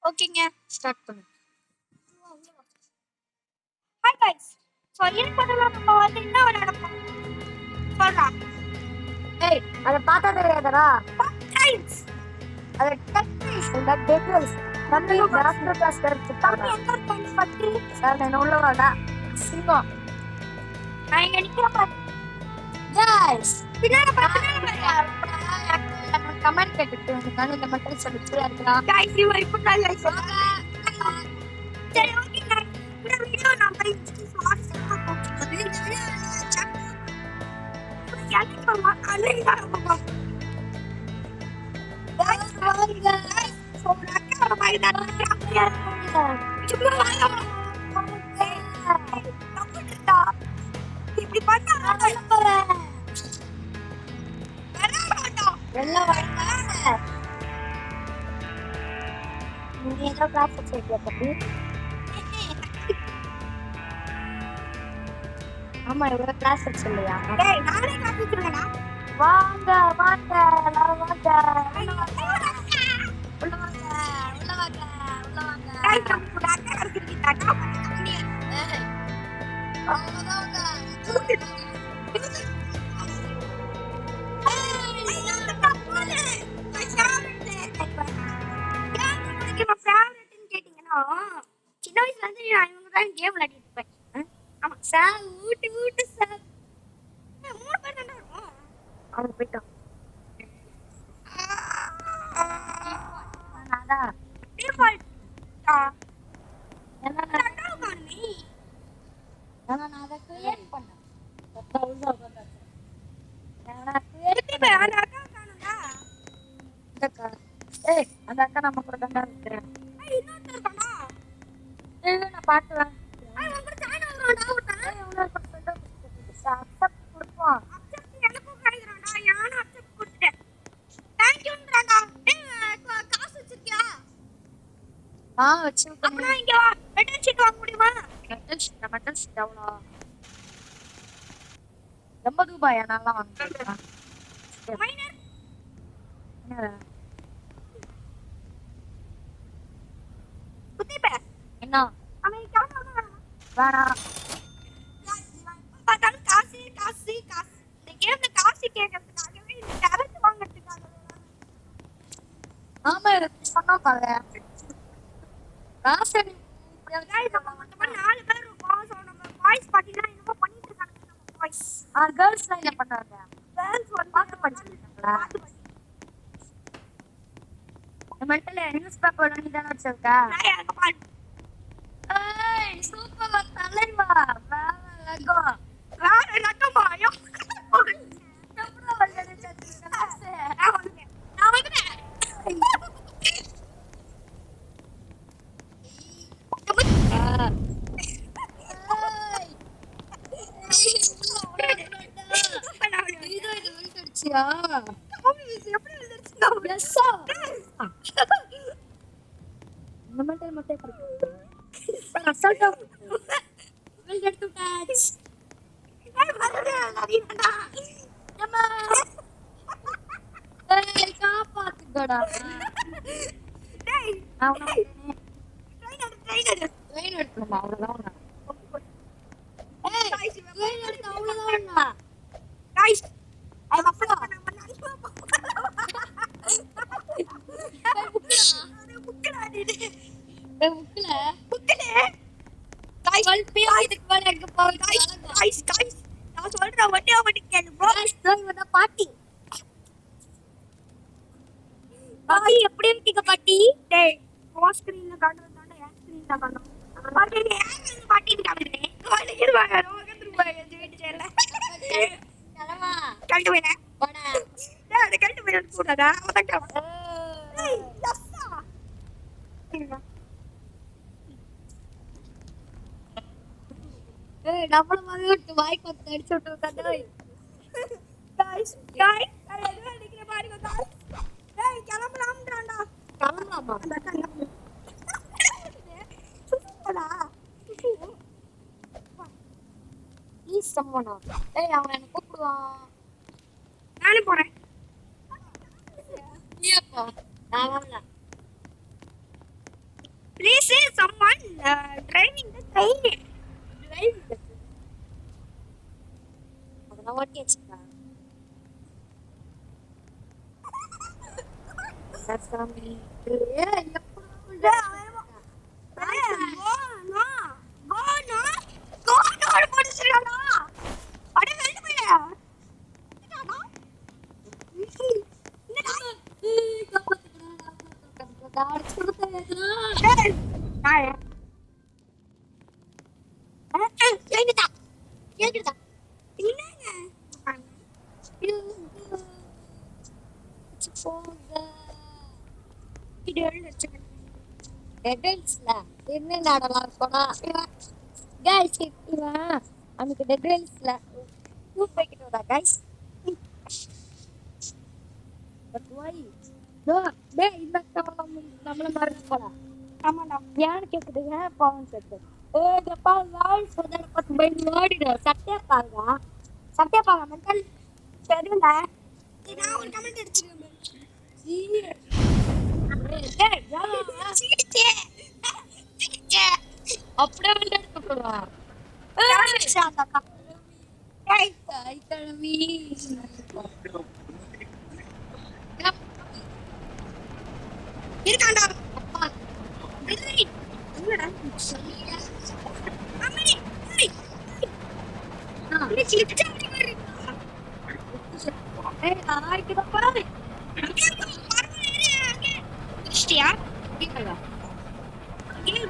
ஓகேங்க ஸ்டார்ட் பண்ணு. Hi guys. So எனக்கு முதல்ல நம்ம வந்து என்ன நடக்கும் சொல்றா. ஏய் அத பார்த்தா தெரியாதடா. டைம்ஸ் அத டெக்னிக்ஸ் இந்த டெபிள்ஸ் நம்ம டாக்டர் கிளாஸ் கரெக்ட் தம்பி எங்க இருக்கான்னு பத்தி சார் நான் உள்ள வரடா. சிங்கம் நான் இங்க நிக்கிறேன். गाइस பின்னாடி பாரு. கமெண்ட் கேட்டுட்டு நான் இந்த மட்டும் சொல்லிட்டு இருக்கேன். Guys you are put all guys. சரி ஓகே गाइस. இந்த வீடியோ நான் போய் ஸ்மார்ட் போன் போடுறது. யாருக்கு சொல்லுவா அலையா பாப்பா. गाइस சொல்றாங்க மாதிரி தான் சும்மா வாங்க. இப்படி பண்ணா நான் போறேன். எல்லாம் வரங்க. நீ ஏதோ கிளாஸ் வச்சிருக்கியா தம்பி? ஆமா இவ்வளோ கிளாஸ் வச்சிருலையா? டேய் நானே கிளாஸ் வச்சிருக்கேனா? வாங்க வாங்க எல்லாரும் வாங்க உள்ள வாங்க உள்ள வாங்க உள்ள வாங்க உள்ள வாங்க. டேய் நம்ம டாக்டர் கரெக்ட் டாக்டர் பண்ணி. வாங்க வாங்க. சின்ன வயசுல இருந்து நான் இவங்க தான் கேம் விளையாடிட்டு இருப்பேன். ஆமா சார் ஊட்டு ஊட்டு சார் 3 பேர் தானே இருக்கும். அவங்க போயிட்டோம். அதான் டிஃபால்ட் என்ன நீ நான் அதை கிரியேட் பண்ணேன். ஏய் அந்த அக்கா நம்ம கூட தான் இருக்கிறேன். நான் பாட்டுவேன். கொடுப்போம். வச்சிருக்கேன். எவ்வளோ 80 ரூபாயா? நல்லா வாங்கிக்கலாம். என்ன வேணாம். ஆமா சொன்னா பாரு காசு கேர்ள்ஸ் என்ன பண்றாங்க? பாட்டு படிச்சிருக்காங்களா? மென்டல் நியூஸ் பேப்பர் நீ தானே வச்சிருக்க? ஏய் சூப்பர் தலைவா. வேற லகோ எப்படா வந்தது கிளாஸ்? நான் வந்துட்டேன். காப்பாத்துக்கடா. ட்ரெயின் எடுத்துமா அவ்வளவுதான். அவ்வளவுதான். பாட்டி எப்படி இருக்கீங்க பாட்டி? டேய் ஸ்கிரீன்ல காட்டுறதாண்டா என் ஸ்கிரீன்ல காட்டணும். பாட்டி பாட்டி காட்டுறேன். கோயிலுக்கு வாங்க ரோகத்துக்கு வீட்டு சேரல. தரமா கண்டு போறேன். போடா. டேய் அத கண்டு போறேன் கூடாதா? அவதங்க. ஏய் லஸ்ஸா. ஏய் நம்மள மாதிரி விட்டு வாய் கொத்து அடிச்சு விட்டு கண்டோய். गाइस गाइस அட நிக்கிற பாருங்க गाइस. டேய் கிளம்பலாம்டா. கிளம்பலாமா? அந்த கண்ணு. சுசுடா. சுசு. ப்ளீஸ் சம்மனா ஏய் அவன் என்ன கூப்பிடுவான் நானும் போறேன். நீயப்பா நான் வரல Please say someone driving the train. Drive அதெல்லாம் ஓட்டி வச்சுக்கா சாமி ஏய் Go no. Go no. Go no. போடுறடா. அட வெல்ல போயா. என்னடா? ஏய் நாயே. ஏங்கடா. ஏங்கடா. என்னங்க? இது எழுந்துச்சு. டெட்லைன்ஸ்ல என்ன நடலாம் போனா கைஸ் இவன் நமக்கு டெட்லைன்ஸ்ல டூ போய்க்கிட்டு கைஸ் பட் வை நோ டே இந்த நம்மள மாதிரி போலாம் ஆமாடா. ஏன்னு கேக்குதுங்க பவன் செட்டு ஏப்பா வாய்ஸ் வந்து பத்து பை ஓடிடு சட்டையா பாருங்க மென்டல் தெரியல. நான் ஒரு கமெண்ட் அடிச்சிருக்கேன். சீச்சே. சீச்சே. அப்படியே வந்து எடுத்து போடுவான் சாந்தக்கா. ஏய் தாய் கிழவி இருக்காண்டா. அப்பா இல்லை. என்னடா? அம்மே. ஏய். நீ சிலிச்சா அப்படி வர. ஏய் நாய்க்கு தான் பாரு திருஷ்டியா? கேக்கல ஏய்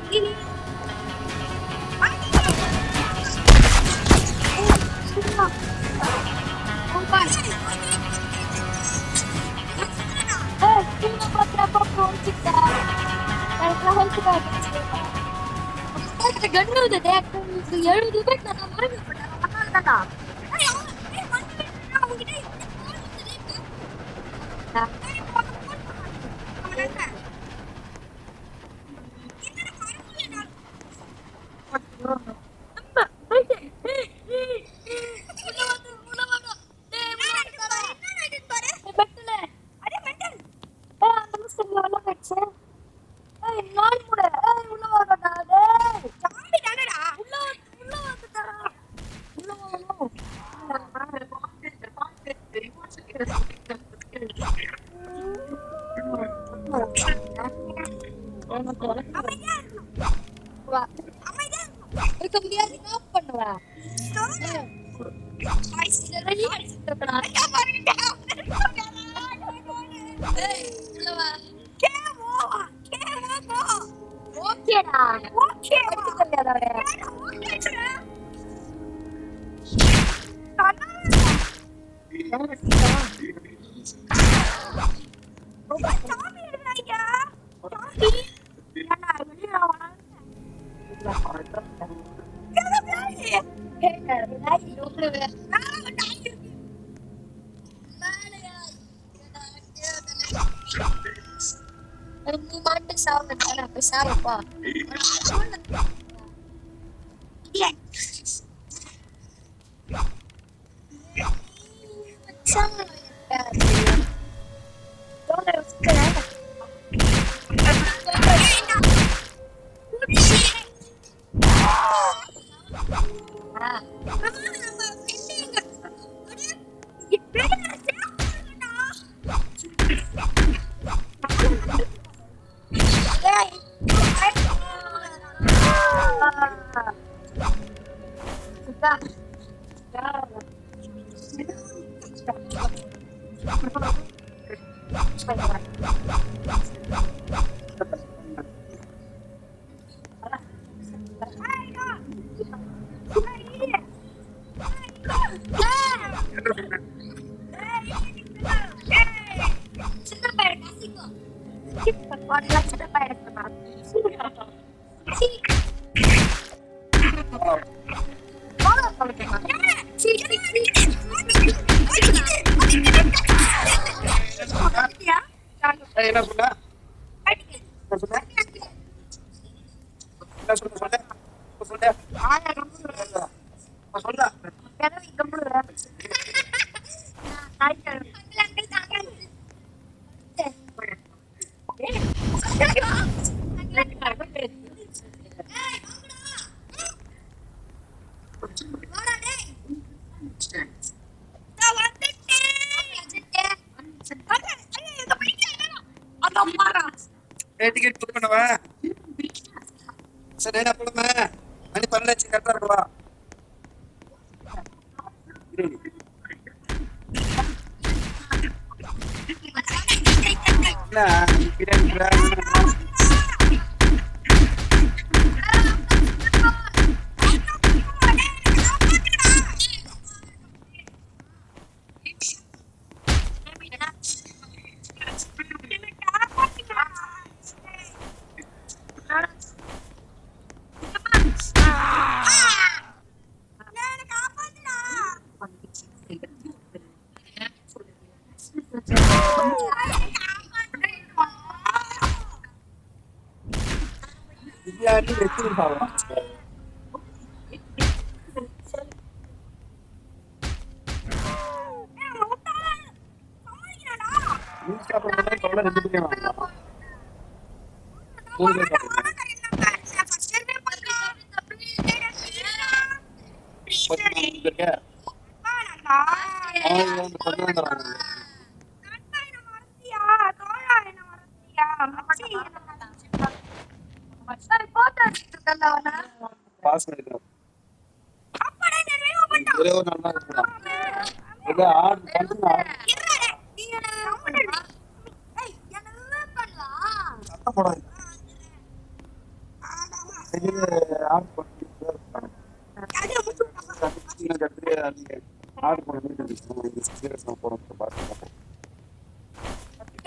இருக்க முடியாது என்ன பண்ணுவ ஓகேடா ஓகே நீ மாட்டு சாப்பிட போய் சாப்பிப்பா என்ன சொன்ன என்ன சொன்ன என்ன சொன்ன சொன்ன சொன்ன சொன்ன கிளவி கம்முடுற அங்கிள் அங்கிள் தாங்க வாடா டேய் நான் வந்துட்டேன் ஐயோ எங்க படிக்கல அங்க பாரு டிக்கெட் புக் பண்ணவா சரி என்ன போடுமா மணி 12 கரெக்டா இருக்குவா பிரியாணி வெற்றி சாப்பிடலாம் நியூஸ் பேப்பர் கொள்ள 2 பேரும் வாங்கலாம் 3 பேர் சாப்பிடலாம் பாஸ் பண்ணிக்கலாம் ஒரே ஒரு நல்லா இருக்கலாம் இது ஆட் பண்ணா சத்தம் போடாது இது ஆட் பண்ணி ஆட் பண்ணி இந்த சீரியஸ் நான் போறோம் பாத்து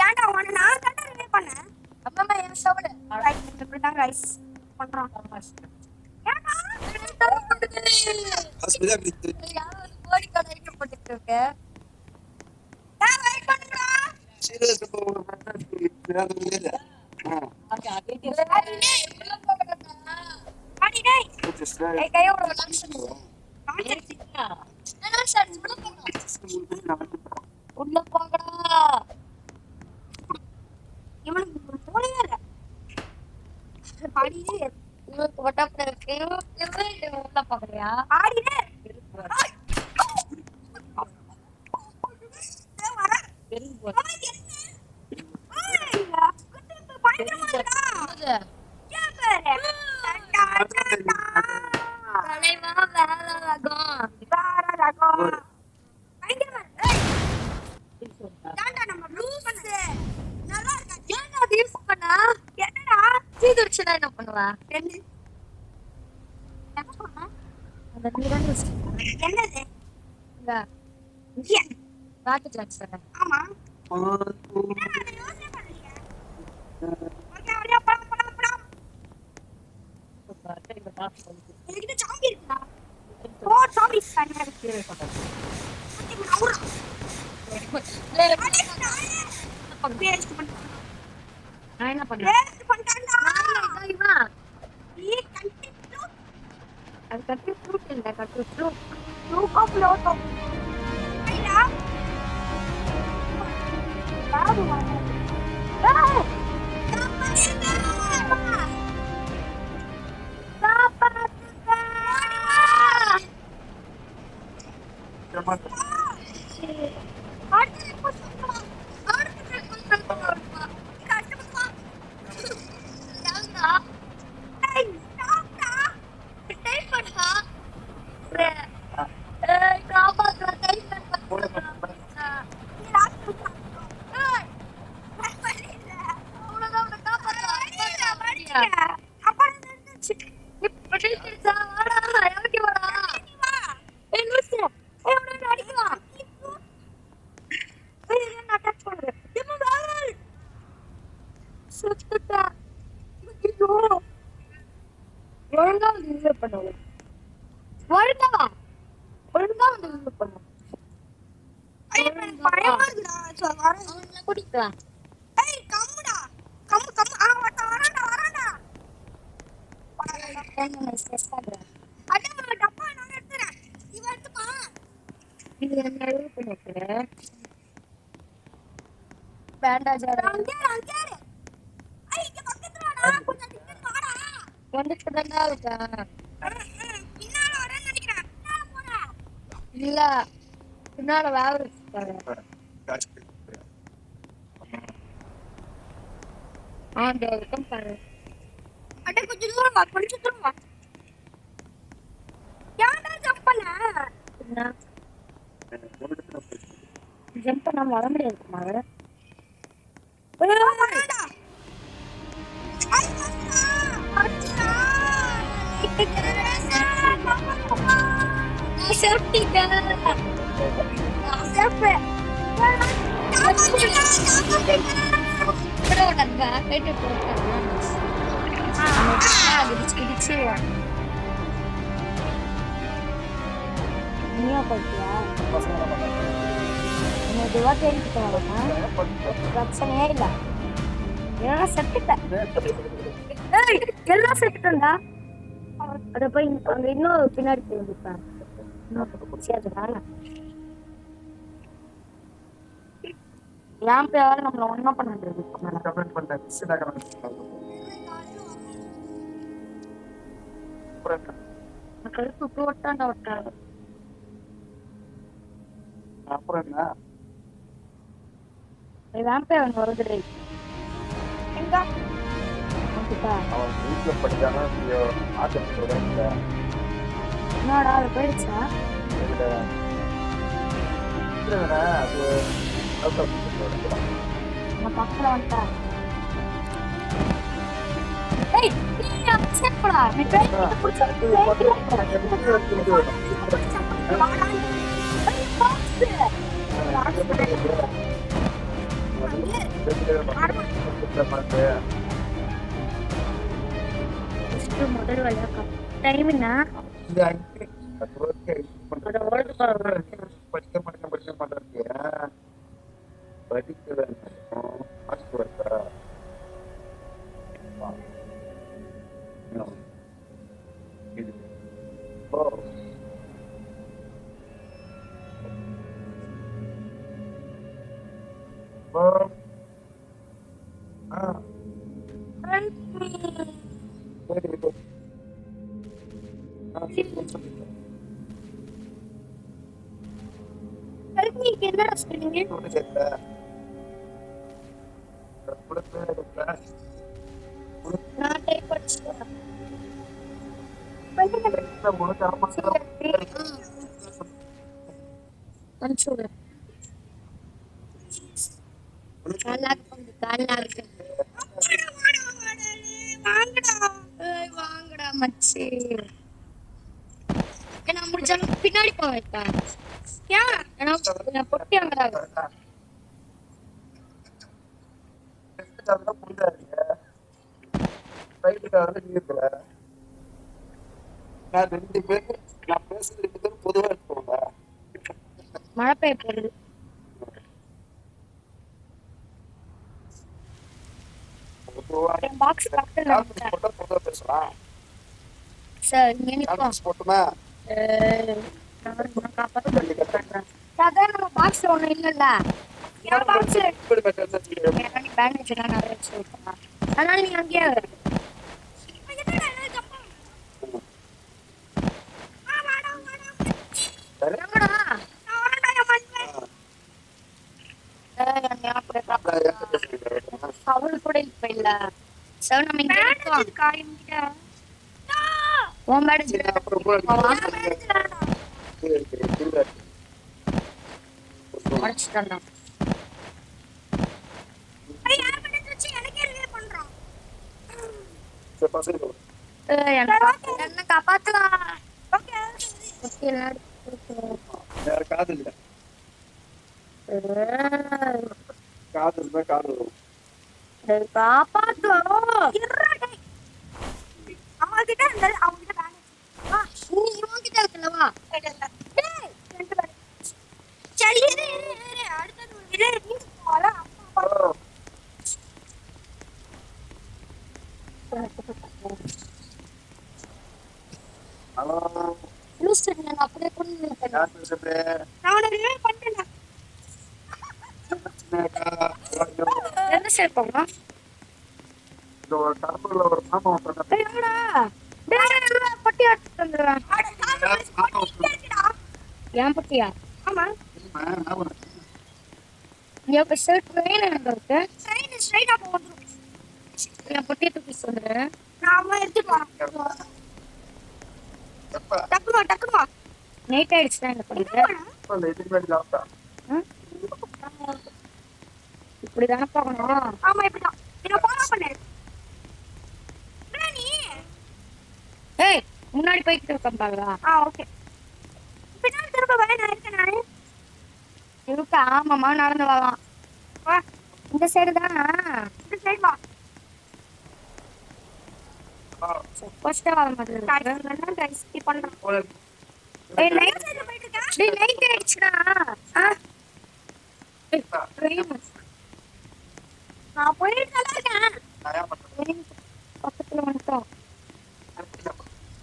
ஏன்டா உன்னை நான் தான்டா ரிலே பண்ணேன் அம்மா ஏன் சவுண்ட் இப்படி தான் ரைஸ் பண்றான் ஏன்டா ஹாஸ்பிடல் அப்படி யாராவது கோடி கடை போட்டுட்டு இருக்க ஏன் வெயிட் பண்றா சீரியஸ் போறோம் அது இல்ல அடி டேய் ஏய் கையோட டான்ஸ் உள்ள போங்கடா இவனுக்கு மூளையே இல்ல ஆடினே இவனுக்கு வட்டப்பட இருக்கு உள்ள போகலையா ஆடினே தலைவா வேற ரகம் ஏன்டா அது யூஸ் பண்ணா சீதுரிச்சுனா என்ன பண்ணுவா அந்த நீரான என்னது இந்த ராக்கெட் லான்ச்சர் ஆமா என்கிட்ட சாம்பி இருக்குடா ஓ சாம்பி தனியா இருக்கு நான் என்ன பண்ணேன் அது கட்டு ஃப்ரூட் இல்ல கட்டு ஃப்ரூட் ஒழுங்கா வந்து யூஸ் பண்ணுவோம் ஒழுங்கா வந்து யூஸ் பண்ணுவோம் குடிக்கலாம் டப்பா நான் எடுத்துறேன் இவன் எடுத்துப்பா இது என்ன எழுதி நினைக்கிறேன் பேண்டாஜ் அங்கே ஐய் இங்க பக்கத்துல வாடா கொஞ்சம் டிக்கெட் வாடா வந்துட்டு தான் இருக்கேன் பின்னால வரேன்னு நினைக்கிறேன் பின்னால போடா இல்ல பின்னால வேற இருக்காரு அந்த இருக்கும் பாரு அட கொஞ்சம் தூரம் வா கொஞ்சம் தூரம் வா யாரா ஜம்ப் பண்ண என்ன ஜம்ப் பண்ண வர முடியாது மாதிரி வாடா ஐ அடிடா சேஃப்டிடா சேஃப் கூட உடனே கேட்டு போட்டான் இடிச்சு நீயா போட்டியா என்ன இதுவா கேட்டுட்டு வரேன் பிரச்சனையே இல்ல ஏன்னா செத்துட்டேன் ஏய் எல்லாம் செத்துட்டேன்டா அத போய் அங்க இன்னும் பின்னாடி போயிருப்பேன் அதுதானே ஏன் பேர் நம்மள ஒன்னும் பண்ண முடியாது கமெண்ட் பண்ணேன் சின்ன கமெண்ட் கழுத்து போட்டாண்டா விட்டாரு அப்புறம் என்ன வேம்பயர் வருது எங்க அவன் வீட்டுல படிச்சானா ஆட்டத்தோட என்னடா அது போயிடுச்சா அது நான் பக்கத்துல வந்துட்டேன் ஏய் நீ அப்செட் பண்ணா நீ பேய் புடிச்சு முதல் வழியா டைம் என்ன படிக்க மாட்டேன் படிக்க என்னடா சொல்றீங்க நான் டைப் படிச்சுட்டேன் வாங்கடா மச்சி என்ன முடிச்சாலும் பின்னாடி போக வைப்பேன் ஏன் பொட்டி அங்கடா நான் 2 பேருக்கு நான் பேசுறது 2 பேரும் பொதுவா இருக்கோங்க மழை பெய்ய போகுது பாக்ஸ் பக்கத்துல பொதுவா பேசலாம் சார் இங்க நிப்போம் போட்டுமா அதான் நம்ம பாக்ஸ்ல ஒண்ணு இல்லல்ல ஏன் பாக்ஸ் பேண்டேஜ் எல்லாம் நிறைய வச்சிருக்கா அதனால நீ அங்கேயே எங்கடா அவரு கூட இப்ப இல்ல சார் நம்ம இங்க இருக்கோம் உன் மேடேஜ் உடச்சிட்டோம் என்ன காப்பாத்தலாம் காது இல்ல காது இருந்தா காது வரும் காப்பாத்தலாம் அவங்க கிட்ட இருந்தது அவங்க கிட்ட நீ இவன் கிட்ட இருக்கலவா சரி இரு அடுத்தது ஒரு விலை போல ஹலோ லூஸ் நான் அப்படியே கொண்டு யார் பேசுறது நான் அவனை ரிவைவ் பண்ணிட்டேன். சின்னக்கா, ஐயோ, எந்த சைடு போகணும்? இந்த ஒரு டர்புல ஒரு மாமா ஒருத்தன் டேய் எங்கடா? டேய் பொட்டி எடுத்துட்டு வந்துடுறேன். அட, காசு போட்டு இங்க இருக்குடா. ஏன் பொட்டியா? ஆமா, தெரியுமா? ஞாபகம் இருக்கு. இங்க போய் ஷர்ட் ட்ரெயின் எங்க இருக்கு? ட்ரெயின் ஸ்ட்ரைட்டா போகுது. என் பொட்டியை தூக்கி சொல்றேன். நான் அம்மா எடுத்துட்டு வரேன். எப்ப? டக்குனு வா. நைட் ஆயிடுச்சுதான் என்ன பண்ணுது? எப்ப இந்த இதுக்கு மேல சாப்பிட்டா? இப்படிதானே போகணும். ஆமா, இப்படிதான். இதை ஃபாலோ பண்ணு. என்ன நீ? ஏய் முன்னாடி போய்கிட்டு இருக்கேன் பாருடா. ஓகே. பின்னாடி திரும்ப வர நான் இருக்கேன் நானு. இருக்க ஆமாம்மா நடந்து வரலாம். வா, இந்த சைடு தானா? இந்த சைடு வா. ஃபர்ஸ்டே வர மாதிரி நான் கைஸ் ஸ்கிப் பண்றேன். போல. ஏய் லைட் நைட் சைடுல போயிட்டு இருக்கேன். டேய் நைட் ஆயிடுச்சுடா. ட்ரெயின் நான் போயிட்டு நல்லா இருக்கேன். நான் ஏன் பண்றேன்? பக்கத்துல வந்துட்டோம்.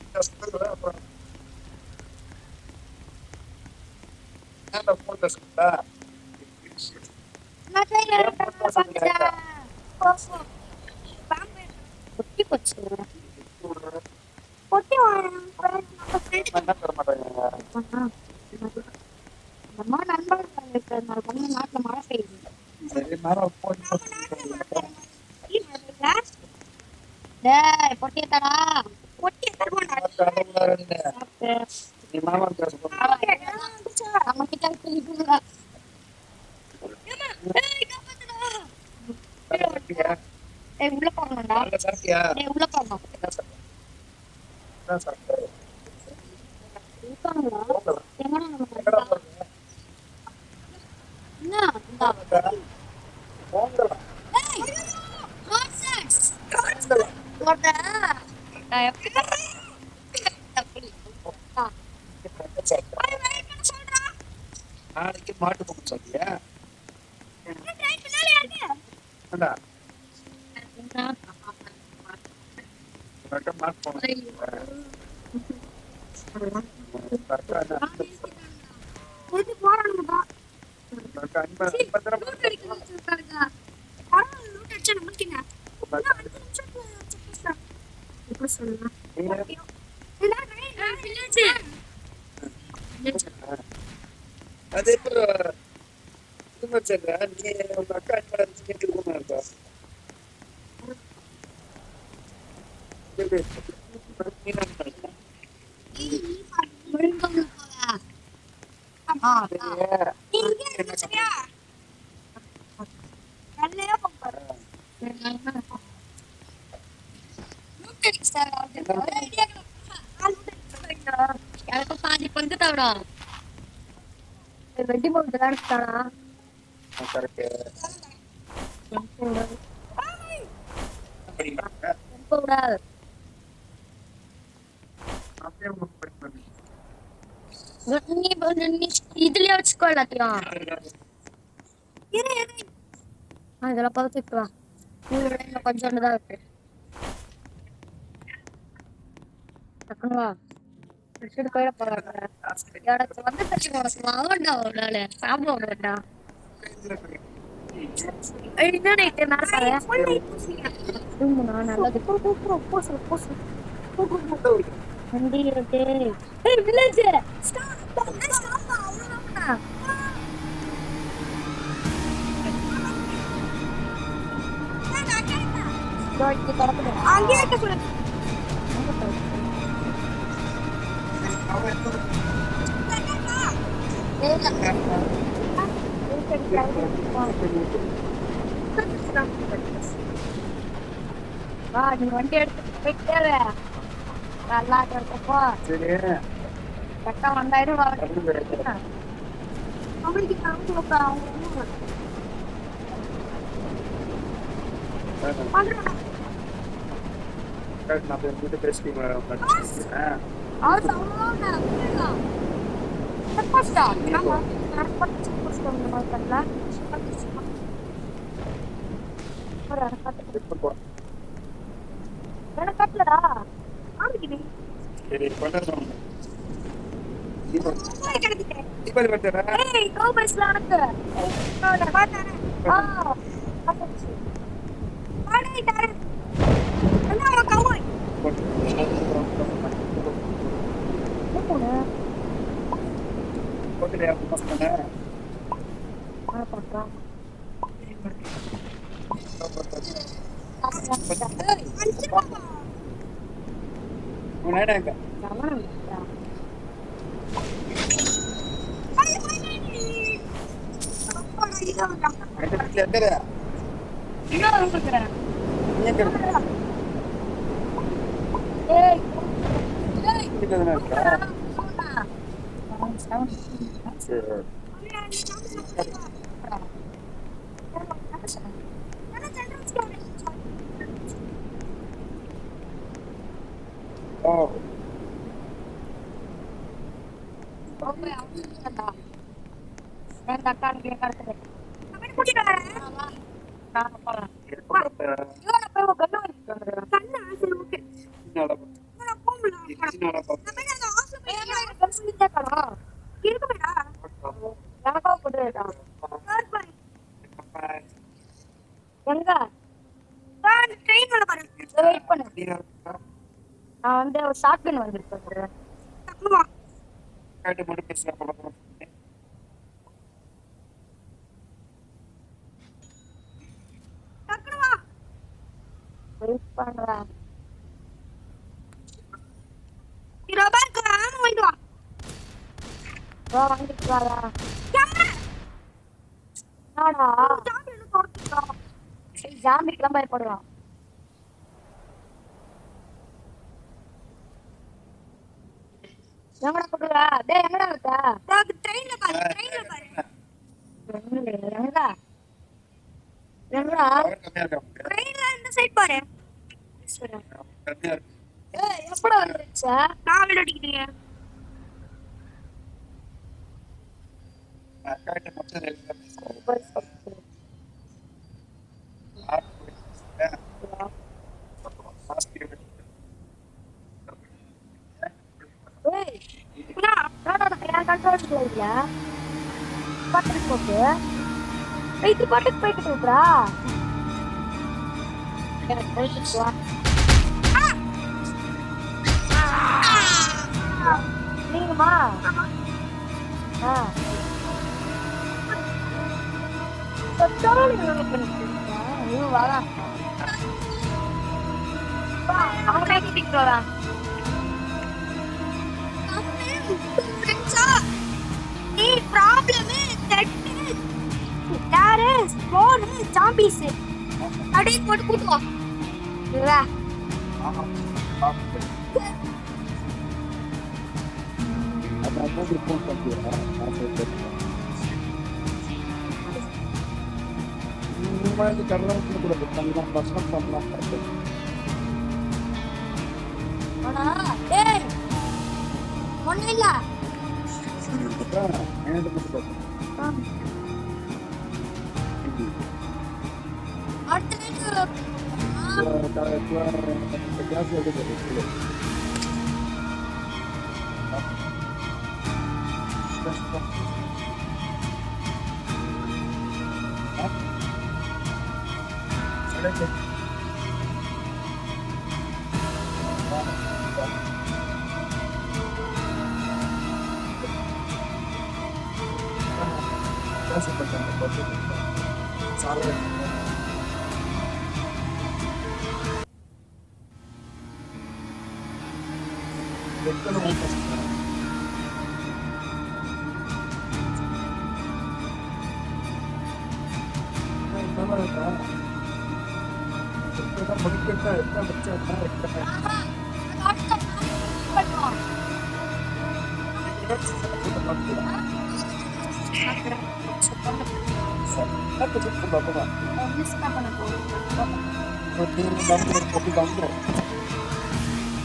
இந்த சுத்தத்துல அப்புறம் ஏன்டா phone பேசுறீங்களா? நான் ட்ரெயின்ல பார்த்தேன். ஓஹோ. பாம்பு. பொட்டி போச்சு. பொட்டி வாங்க. நம்ம ஃப்ரெண்ட் என்ன தர மாட்டாங்க. அம்மா நண்பர்கள் இருக்கிறதுனால கொஞ்சம் நாட்டில் மழை பெய்யுது. சரி, நானும் phone டேய் பொட்டியை தடா. பொட்டி தருவாங்க. சாப்பிட்டு. நீ மாமா பேச போற. நம்ம கிட்ட இருக்குல்ல. சாப்பிட்டியா? ஏய் உள்ள போகணும்டா. நல்லா சாப்பிட்டியா? டேய் உள்ள போகணும். என்ன சாப்பிட்ட? என்ன சாப்பிட்ட? இருக்காங்களா? போகலாம். எங்கடா நம்ம எங்கடா போறீங்க? என்ன இந்தா. போகலாம். போட்டா நான் எப்படி அப்படி என்ன சாப்பிட்ட? நாளைக்கு மாட்டு பொங்கல் சாப்பிட்டியா? ஏண்டா? உனக்கு மாட்டு பொங்கல் கரெக்டா என்ன? பொட்டி போறானுங்கடா. உனக்கு அன்பு தர பரவாயில்ல, லூட் அடிச்சா நமக்குங்க. இன்னும் 5 நிமிஷத்துல செக் எப்படி சொல்லலாம்? இதான் ட்ரெயின் வில்லேஜ். அது இப்போ குடும்ப சேர்ற நீ உங்க அக்கா அன்பா இருந்துச்சு குடும்பம் இருக்கா? நீ என்ன பண்ண? முழுங்கம்ல போவா. சரியா? நீ இங்கே இருக்க சரியா? நல்லையா போப்பாரு. லூட் அடிக்க சார். ஒரு ஐடியா இல்ல. லூட் அடிக்க. எனக்கு பாதி பங்கு தவிர வெட்டி போட்டு தான் எடுத்தானா. கரெக்ட். படிக்கிறாங்க. கூடாது. அப்படியே உங்களுக்கு படிப்பாங்க. நீ இதுலயே வச்சுக்கோ எல்லாத்தையும். இரு. இதெல்லாம் பார்த்துட்டு வா. இன்னும் கொஞ்சோண்டு தான் இருக்கு. டக்குனு வா. வச்சுட்டு போயிட போறாங்க. எனக்கு வந்து தச்சு உனக்கு வாங்கண்டா ஒரு நாள் சாப்பிட வேண்டா. என்ன நைட்டு நான் சார் ஃபுல் நைட் பூசிங்க. தூங்குனா நல்லது. போசு. வண்டி இருக்கு. ஏய் வில்லேஜ் ஸ்டாப். ஸ்டாப். அவ்வளவுதான். இங்க கிடக்குது. அங்கே இருக்க சொல்லு. வா நீ வண்டி எடுத்துட்டு போயிட்டே நல்லா இருக்கப்போ சரி. கரெக்டா வந்தாயிரம் அவங்களுக்கு அவங்க பண்றோம். நான் போய் பேசிட்டு அவரு அவ்வளோதான் செப்போஸ்டா ஆமா செப்போஸ்டா இந்த மாதிரி பண்ணல ஒரு எனக்கு கட்டலடா ஆமிக்குது சரி பண்ண போய் கிடந்துட்டேன். தீபாவளி பர்த்டே ஏய் கோ பஸ்ல உனக்கு பார்த்தானே. பார்த்தாச்சு. வாடகை தரேன். அதான் அவன் cowboy. மூணு போட்டுறியா பசங்க பார்த்தா அடிச்சிருப்பா. உன் நேரம் எங்க ரெண்டு வீட்டுல எங்க இன்னும் இருக்கிறேன். நீ எங்க இருக்க ஏய் வீட்டுல தானே இருக்கா சரி ஓ எங்க அக்கானுக்கு கடத்துறேன். கூட்டிட்டு வரேன். நான் போறேன். இருப்பா இவனை போய் ஒரு கண்ணு வாங்கிட்டு வந்துடுறேன். கண்ணா சரி ஓகே. நாளா நான் போகல. நாளா நம்ம என்ன அந்த ஹாஸ்பிடல் எனக்கு கண்ணு சொல்லிட்டே காணோம். இருக்குமேடா. எனக்கா போட்டுட்டான். தேர்ட் பாய். எங்க நான் ட்ரெயின் மேல பாரு. வெயிட் பண்ணு. நான் வந்து ஒரு ஷாட்கன் வந்துருக்கேன். டக்குனு வா. கேட்டு மட்டும் பேசுறேன் டக்குனு வா. வெயிட் பண்றேன். ரபாக்கு ஆமா வாங்கிட்டு வா. வாங்கிட்டு வாடா. கேமரா. நாடா ஜாம்பி என்ன தொடுத்துடா. ஜாம்பிக்கெல்லாம் பயப்படுவான். எங்கடா போடுவா? டேய் எங்கடா இருக்க? நான் ட்ரெயின்ல பாரு. ட்ரெயின்ல பாரு. எங்கடா? எங்கடா? கம்மியா இருக்கா ட்ரெயின்ல இந்த சைடு பாரு. கம்மியா இருக்கு ஏய் எப்படா வந்துருச்சா? நான் வீடு அடிக்கிறீங்க. கேட்டு மட்டும் பேசுறேன் ஏய் நாடா என் கண்ட்ரோல்ல இல்ல. பாட்டு போட்டு. ஏய் இது பாட்டுக்கு போயிட்டு இருக்கா? எனக்கு போயிட்டு வா. நீங்கம்மா நீ ப்ராப்ளம் தட்டு யாரு போன் ஜாம்பிஸ் அப்படியே போட்டு கூட்டு வா. ஏய் ஒண்ணு இல்ல அடுத்த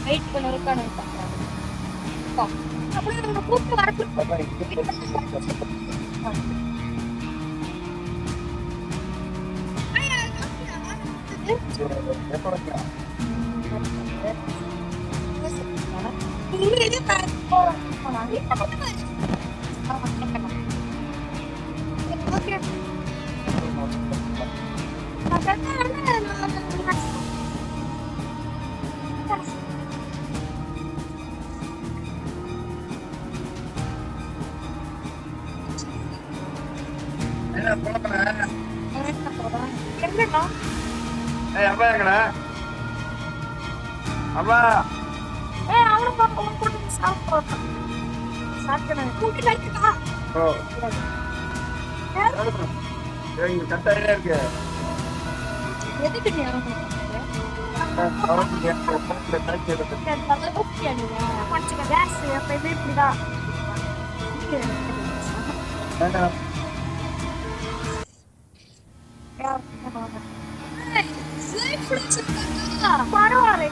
வெயிட் பண்ண இருக்கானு அப்படியே நம்ம கூப்பிட்டு வரக்கு எப்ப நீங்க ஓகே என்ன போனேன்? எங்கடா ஏய் அப்பா எங்கடா? அப்பா அவனை பார்க்க கூட்டு சாப்பிட்டு சாப்பிட்டேன் கூட்டி லைட்டா ஓ இங்க கட்டாயிலே இருக்கு. எதுக்கு நீ அவனுக்கு கேஸ் எப்பயுமே இப்படிதான் பரவாயில்ல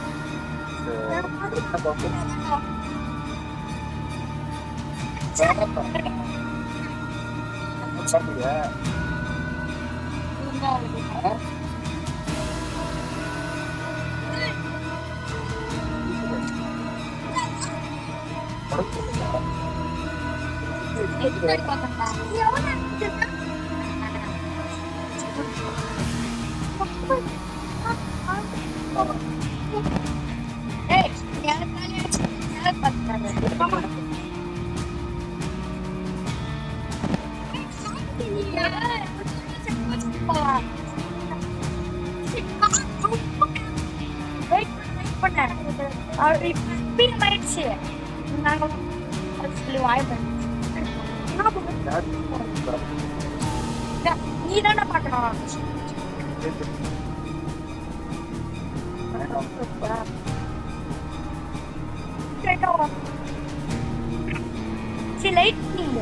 சாப்பிடுங்க. ஆயிடுச்சு நாங்க சொல்லி வாய்ப்பு நீ தானே பார்க்கணும் சரி லைட் நீங்க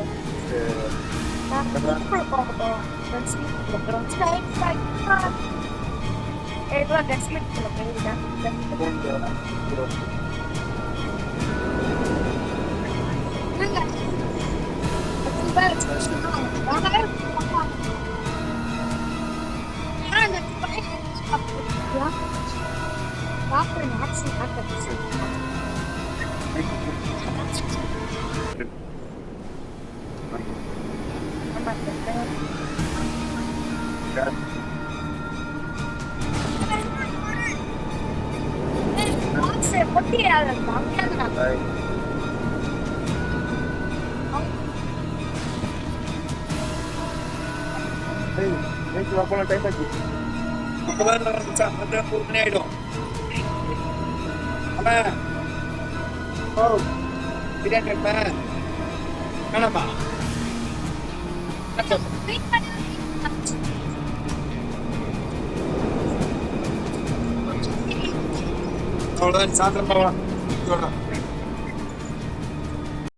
பொட்டி டைம் ஆச்சு. அப்பதான் ஒரு மணி ஆயிடும். ஓ பிரியாணி எடுப்பேன் வேணாமா? அவ்வளோதான் சாயந்தரம் போகலாம்.